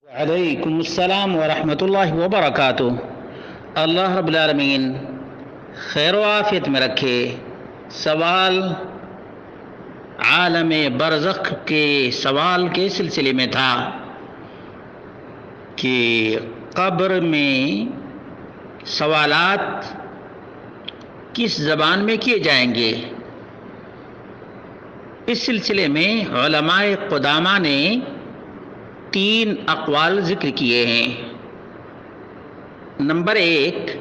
وعلیکم السلام ورحمۃ اللہ وبرکاتہ۔ اللہ رب العالمین خیر و عافیت میں رکھے۔ سوال عالم برزخ کے سوال کے سلسلے میں تھا کہ قبر میں سوالات کس زبان میں کیے جائیں گے۔ اس سلسلے میں علماء قدامى نے 3 اقوال ذکر کیے ہیں۔ نمبر 1،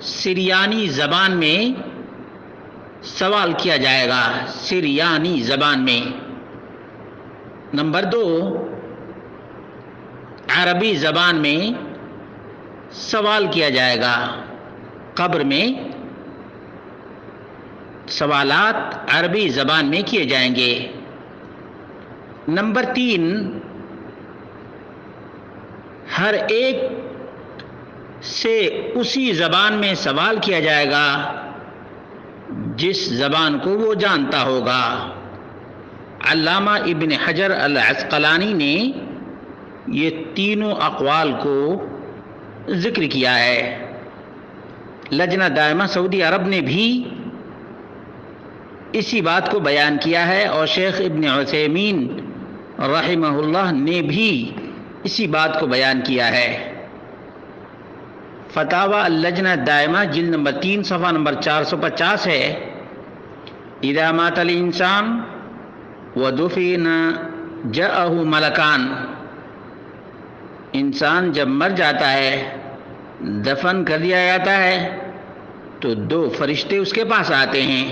سریانی زبان میں سوال کیا جائے گا، سریانی زبان میں۔ نمبر 2، عربی زبان میں سوال کیا جائے گا۔ قبر میں سوالات عربی زبان میں کیے جائیں گے۔ نمبر 3، ہر ایک سے اسی زبان میں سوال کیا جائے گا جس زبان کو وہ جانتا ہوگا۔ علامہ ابن حجر العسقلانی نے یہ تینوں اقوال کو ذکر کیا ہے۔ لجنہ دائمہ سعودی عرب نے بھی اسی بات کو بیان کیا ہے، اور شیخ ابن عثیمین رحمہ اللہ نے بھی اسی بات کو بیان کیا ہے۔ فتاوی اللجنہ دائمہ جلد نمبر 3 صفحہ نمبر 450 ہے۔ اذا مات الانسان ودفن جاءہ ملکان، انسان جب مر جاتا ہے، دفن کر دیا جاتا ہے، تو 2 فرشتے اس کے پاس آتے ہیں۔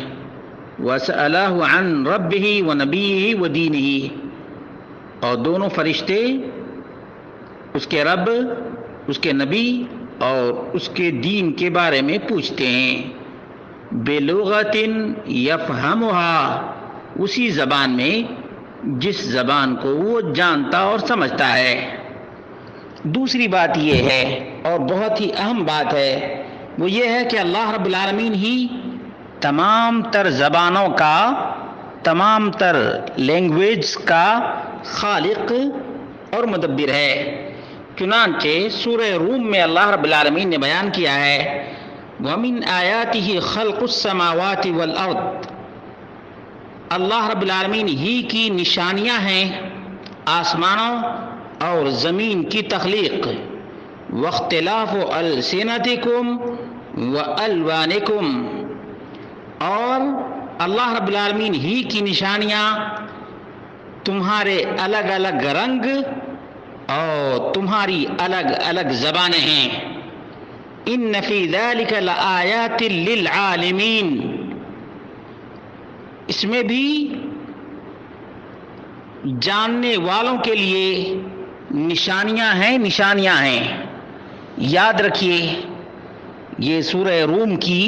وَسَأَلَهُ عَنْ رَبِّهِ وَنَبِيِّهِ وَدِينِهِ، اور دونوں فرشتے اس کے رب، اس کے نبی اور اس کے دین کے بارے میں پوچھتے ہیں۔ بِلُغَةٍ يَفْهَمُهَا، اسی زبان میں جس زبان کو وہ جانتا اور سمجھتا ہے۔ دوسری بات یہ ہے، اور بہت ہی اہم بات ہے، وہ یہ ہے کہ اللہ رب العالمین ہی تمام تر زبانوں کا، تمام تر لینگویج کا خالق اور مدبر ہے۔ چنانچہ سورہ روم میں اللہ رب العالمین نے بیان کیا ہے، وَمِنْ آيَاتِهِ خَلْقُ السَّمَاوَاتِ وَالْأَرْضِ، اللہ رب العالمین ہی کی نشانیاں ہیں آسمانوں اور زمین کی تخلیق۔ وَاخْتِلَافُ أَلْسِنَتِكُمْ وَأَلْوَانِكُمْ، اور اللہ رب العالمین ہی کی نشانیاں تمہارے الگ الگ رنگ اور تمہاری الگ الگ زبانیں ہیں۔ ان فی ذلک لآیات للعالمین، اس میں بھی جاننے والوں کے لیے نشانیاں ہیں۔ یاد رکھیے، یہ سورہ روم کی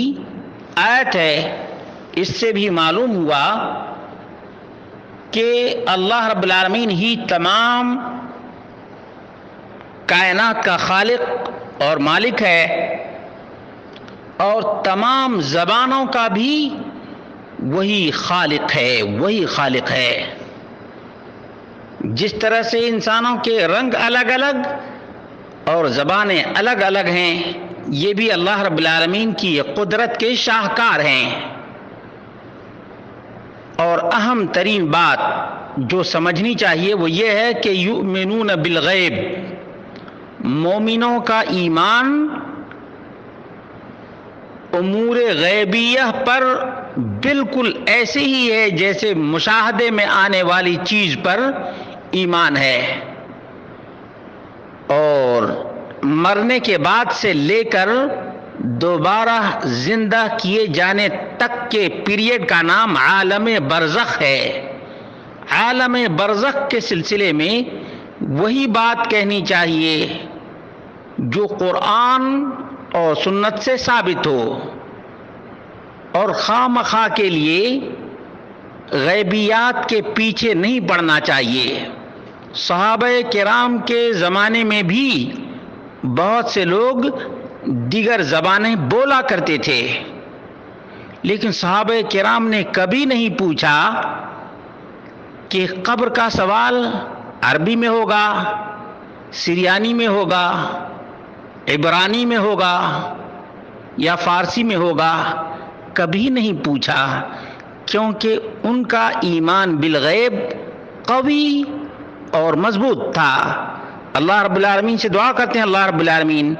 آیت ہے۔ اس سے بھی معلوم ہوا کہ اللہ رب العالمین ہی تمام کائنات کا خالق اور مالک ہے، اور تمام زبانوں کا بھی وہی خالق ہے۔ جس طرح سے انسانوں کے رنگ الگ الگ اور زبانیں الگ الگ ہیں، یہ بھی اللہ رب العالمین کی قدرت کے شاہکار ہیں۔ اور اہم ترین بات جو سمجھنی چاہیے وہ یہ ہے کہ یؤمنون بالغیب، مومنوں کا ایمان امور غیبیہ پر بالکل ایسے ہی ہے جیسے مشاہدے میں آنے والی چیز پر ایمان ہے، اور مرنے کے بعد سے لے کر دوبارہ زندہ کیے جانے تک کے پیریڈ کا نام عالم برزخ ہے۔ عالم برزخ کے سلسلے میں وہی بات کہنی چاہیے جو قرآن اور سنت سے ثابت ہو، اور خواہ مخواہ کے لیے غیبیات کے پیچھے نہیں پڑنا چاہیے۔ صحابہ کرام کے زمانے میں بھی بہت سے لوگ دیگر زبانیں بولا کرتے تھے، لیکن صحابہ کرام نے کبھی نہیں پوچھا کہ قبر کا سوال عربی میں ہوگا، سریانی میں ہوگا، عبرانی میں ہوگا یا فارسی میں ہوگا، کبھی نہیں پوچھا، کیونکہ ان کا ایمان بالغیب قوی اور مضبوط تھا۔ اللہ رب العالمین سے دعا کرتے ہیں اللہ رب العالمین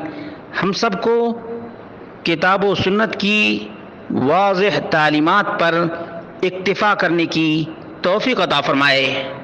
ہم سب کو کتاب و سنت کی واضح تعلیمات پر اکتفا کرنے کی توفیق عطا فرمائے۔